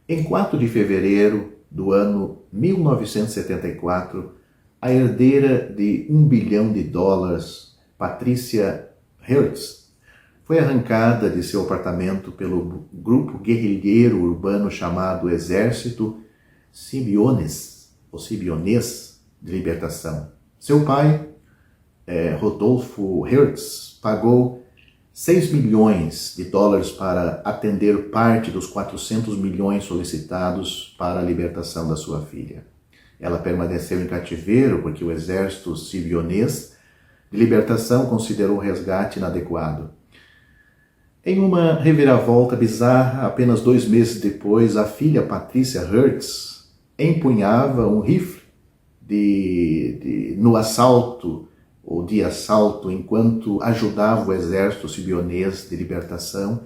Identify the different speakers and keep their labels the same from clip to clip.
Speaker 1: Em 4 de fevereiro do ano 1974, a herdeira de $1 bilhão, Patricia Hearst, foi arrancada de seu apartamento pelo grupo guerrilheiro urbano chamado Exército Sibionês de Libertação. Seu pai, Rodolfo Hearst, pagou $6 milhões para atender parte dos 400 milhões solicitados para a libertação da sua filha. Ela permaneceu em cativeiro porque o Exército Sibionês de Libertação considerou o resgate inadequado. Em uma reviravolta bizarra, apenas 2 meses depois, a filha Patricia Hearst empunhava um rifle de assalto enquanto ajudava o Exército Sibionês de Libertação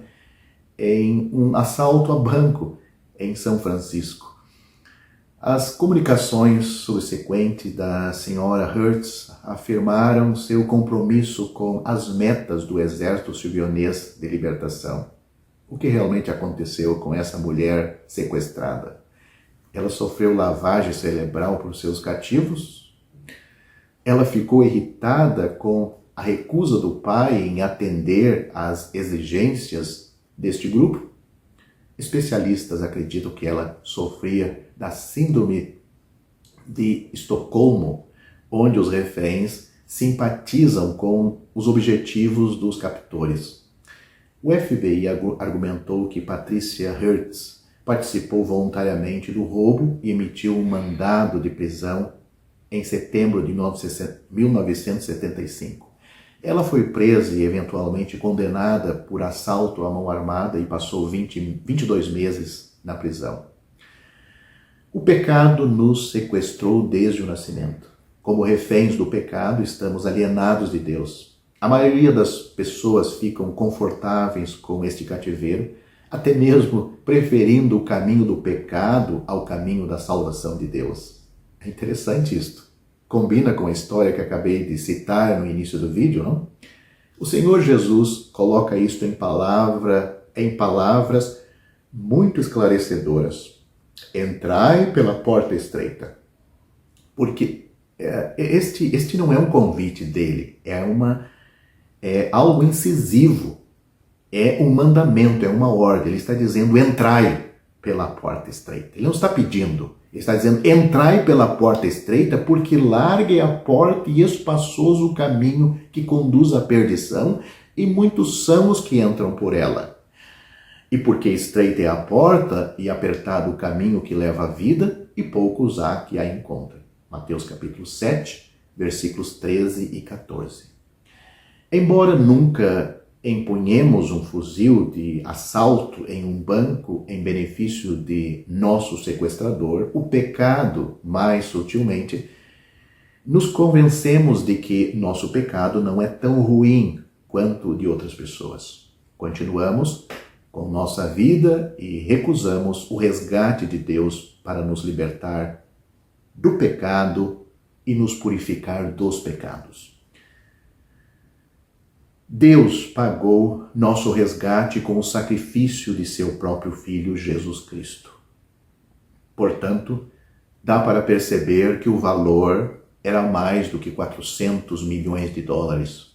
Speaker 1: em um assalto a banco em São Francisco. As comunicações subsequentes da senhora Hearst afirmaram seu compromisso com as metas do Exército Sibionês de Libertação. O que realmente aconteceu com essa mulher sequestrada? Ela sofreu lavagem cerebral por seus cativos? Ela ficou irritada com a recusa do pai em atender às exigências deste grupo? Especialistas acreditam que ela sofria da síndrome de Estocolmo, onde os reféns simpatizam com os objetivos dos captores. O FBI argumentou que Patricia Hearst participou voluntariamente do roubo e emitiu um mandado de prisão em setembro de 1975. Ela foi presa e eventualmente condenada por assalto à mão armada e passou 22 meses na prisão. O pecado nos sequestrou desde o nascimento. Como reféns do pecado, estamos alienados de Deus. A maioria das pessoas ficam confortáveis com este cativeiro, até mesmo preferindo o caminho do pecado ao caminho da salvação de Deus. É interessante isto. Combina com a história que acabei de citar no início do vídeo, não? O Senhor Jesus coloca isto em palavras muito esclarecedoras. Entrai pela porta estreita. Porque este não é um convite dele, é algo incisivo, é um mandamento, é uma ordem. Ele está dizendo, entrai pela porta estreita. Ele não está pedindo. Ele está dizendo, entrai pela porta estreita, porque larga é a porta e espaçoso o caminho que conduz à perdição, e muitos são os que entram por ela. E porque estreita é a porta e apertado o caminho que leva à vida, e poucos há que a encontrem. Mateus capítulo 7, versículos 13 e 14. Embora nunca empunhemos um fuzil de assalto em um banco em benefício de nosso sequestrador, o pecado, mais sutilmente, nos convencemos de que nosso pecado não é tão ruim quanto o de outras pessoas. Continuamos com nossa vida e recusamos o resgate de Deus para nos libertar do pecado e nos purificar dos pecados. Deus pagou nosso resgate com o sacrifício de seu próprio Filho, Jesus Cristo. Portanto, dá para perceber que o valor era mais do que 400 milhões de dólares.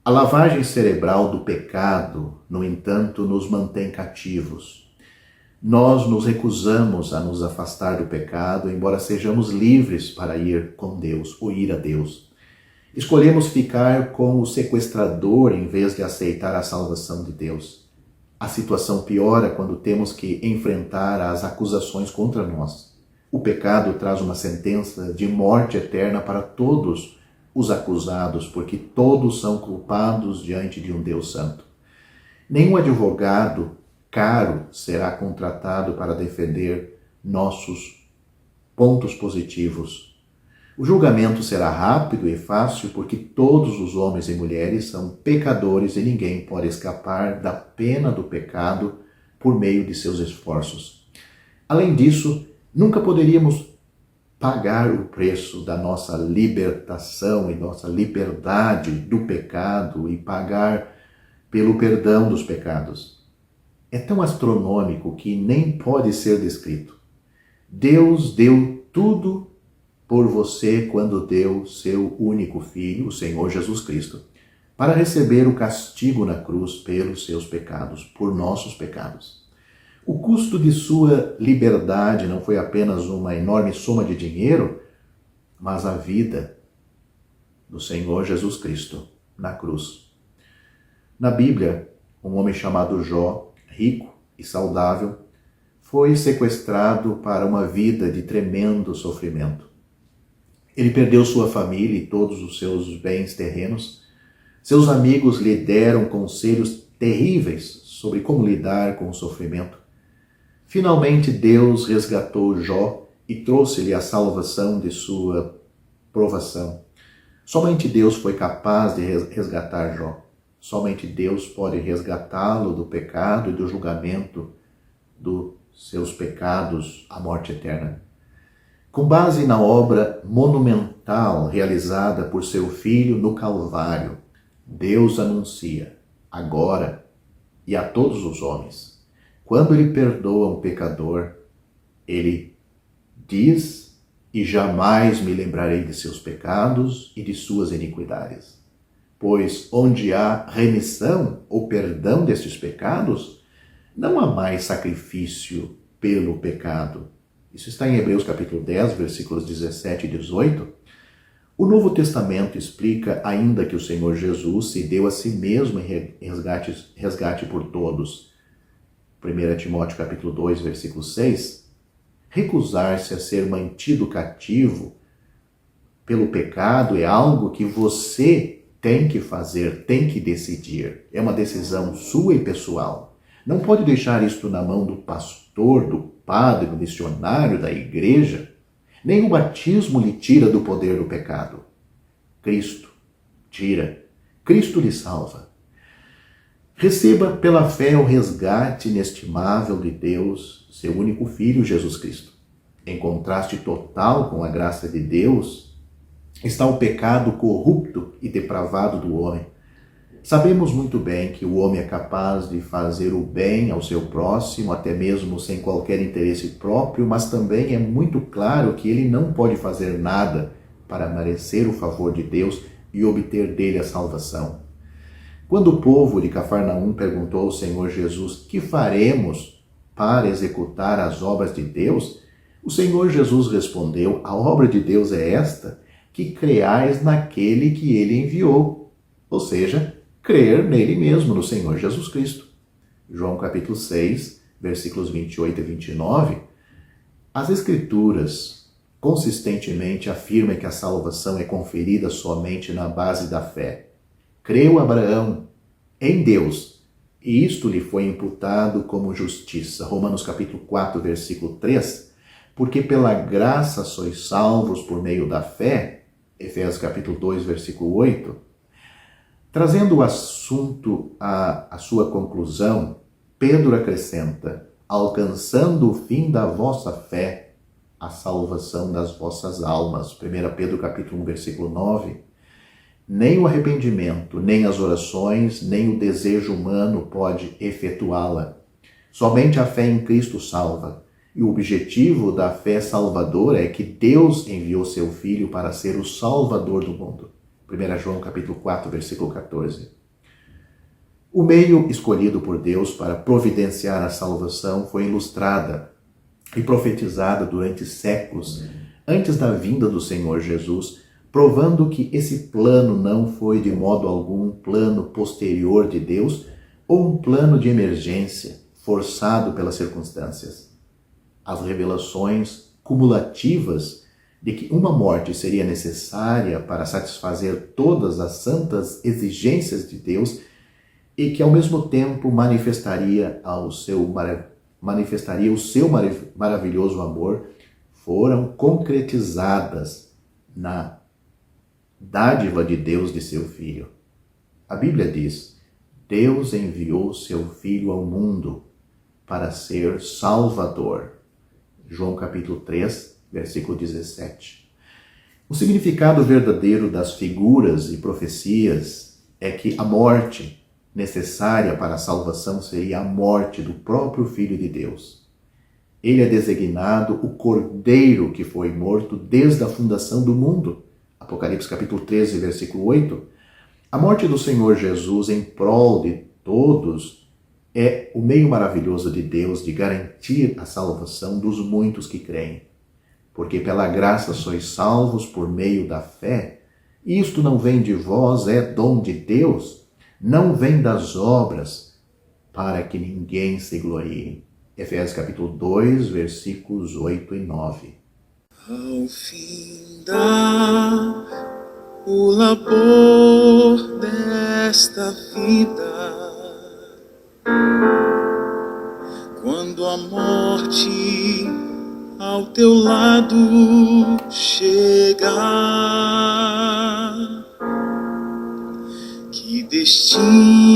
Speaker 1: A lavagem cerebral do pecado, no entanto, nos mantém cativos. Nós nos recusamos a nos afastar do pecado, embora sejamos livres para ir com Deus ou ir a Deus. Escolhemos ficar com o sequestrador em vez de aceitar a salvação de Deus. A situação piora quando temos que enfrentar as acusações contra nós. O pecado traz uma sentença de morte eterna para todos os acusados, porque todos são culpados diante de um Deus santo. Nenhum advogado caro será contratado para defender nossos pontos positivos. O julgamento será rápido e fácil porque todos os homens e mulheres são pecadores e ninguém pode escapar da pena do pecado por meio de seus esforços. Além disso, nunca poderíamos pagar o preço da nossa libertação e nossa liberdade do pecado e pagar pelo perdão dos pecados. É tão astronômico que nem pode ser descrito. Deus deu tudo por você quando deu seu único Filho, o Senhor Jesus Cristo, para receber o castigo na cruz pelos seus pecados, por nossos pecados. O custo de sua liberdade não foi apenas uma enorme soma de dinheiro, mas a vida do Senhor Jesus Cristo na cruz. Na Bíblia, um homem chamado Jó, rico e saudável, foi sequestrado para uma vida de tremendo sofrimento. Ele perdeu sua família e todos os seus bens terrenos. Seus amigos lhe deram conselhos terríveis sobre como lidar com o sofrimento. Finalmente, Deus resgatou Jó e trouxe-lhe a salvação de sua provação. Somente Deus foi capaz de resgatar Jó. Somente Deus pode resgatá-lo do pecado e do julgamento dos seus pecados, a morte eterna. Com base na obra monumental realizada por seu Filho no Calvário, Deus anuncia, agora e a todos os homens, quando Ele perdoa um pecador, Ele diz, e jamais me lembrarei de seus pecados e de suas iniquidades. Pois onde há remissão ou perdão destes pecados, não há mais sacrifício pelo pecado. Isso está em Hebreus capítulo 10, versículos 17 e 18. O Novo Testamento explica ainda que o Senhor Jesus se deu a si mesmo em resgate por todos. 1 Timóteo capítulo 2, versículo 6. Recusar-se a ser mantido cativo pelo pecado é algo que você tem que fazer, tem que decidir. É uma decisão sua e pessoal. Não pode deixar isto na mão do pastor, do padre, do missionário, da igreja. Nem o batismo lhe tira do poder do pecado. Cristo tira. Cristo lhe salva. Receba pela fé o resgate inestimável de Deus, seu único Filho, Jesus Cristo. Em contraste total com a graça de Deus, está o pecado corrupto e depravado do homem. Sabemos muito bem que o homem é capaz de fazer o bem ao seu próximo, até mesmo sem qualquer interesse próprio, mas também é muito claro que ele não pode fazer nada para merecer o favor de Deus e obter dele a salvação. Quando o povo de Cafarnaum perguntou ao Senhor Jesus: "Que faremos para executar as obras de Deus?", o Senhor Jesus respondeu: "A obra de Deus é esta, que creais naquele que ele enviou", ou seja, crer nele mesmo, no Senhor Jesus Cristo. João capítulo 6, versículos 28 e 29, as Escrituras consistentemente afirmam que a salvação é conferida somente na base da fé. Creu Abraão em Deus, e isto lhe foi imputado como justiça. Romanos capítulo 4, versículo 3, porque pela graça sois salvos por meio da fé. Efésios capítulo 2, versículo 8. Trazendo o assunto à sua conclusão, Pedro acrescenta: alcançando o fim da vossa fé, a salvação das vossas almas. 1 Pedro capítulo 1, versículo 9. Nem o arrependimento, nem as orações, nem o desejo humano pode efetuá-la. Somente a fé em Cristo salva. E o objetivo da fé salvadora é que Deus enviou seu Filho para ser o Salvador do mundo. 1 João capítulo 4, versículo 14. O meio escolhido por Deus para providenciar a salvação foi ilustrada e profetizada durante séculos antes da vinda do Senhor Jesus, provando que esse plano não foi de modo algum um plano posterior de Deus ou um plano de emergência forçado pelas circunstâncias. As revelações cumulativas de que uma morte seria necessária para satisfazer todas as santas exigências de Deus e que ao mesmo tempo manifestaria o seu maravilhoso amor, foram concretizadas na dádiva de Deus de seu Filho. A Bíblia diz: Deus enviou seu Filho ao mundo para ser Salvador. João capítulo 3, versículo 17. O significado verdadeiro das figuras e profecias é que a morte necessária para a salvação seria a morte do próprio Filho de Deus. Ele é designado o Cordeiro que foi morto desde a fundação do mundo. Apocalipse capítulo 13, versículo 8. A morte do Senhor Jesus em prol de todos é o meio maravilhoso de Deus de garantir a salvação dos muitos que creem. Porque pela graça sois salvos por meio da fé. Isto não vem de vós, é dom de Deus, não vem das obras, para que ninguém se glorie. Efésios capítulo 2, versículos 8 e 9.
Speaker 2: Ao findar o labor desta vida, quando a morte ao teu lado chegar, que destino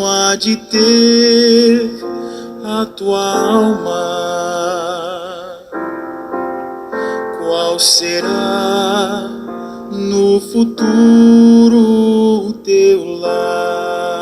Speaker 2: há de ter a tua alma? Qual será no futuro o teu lar?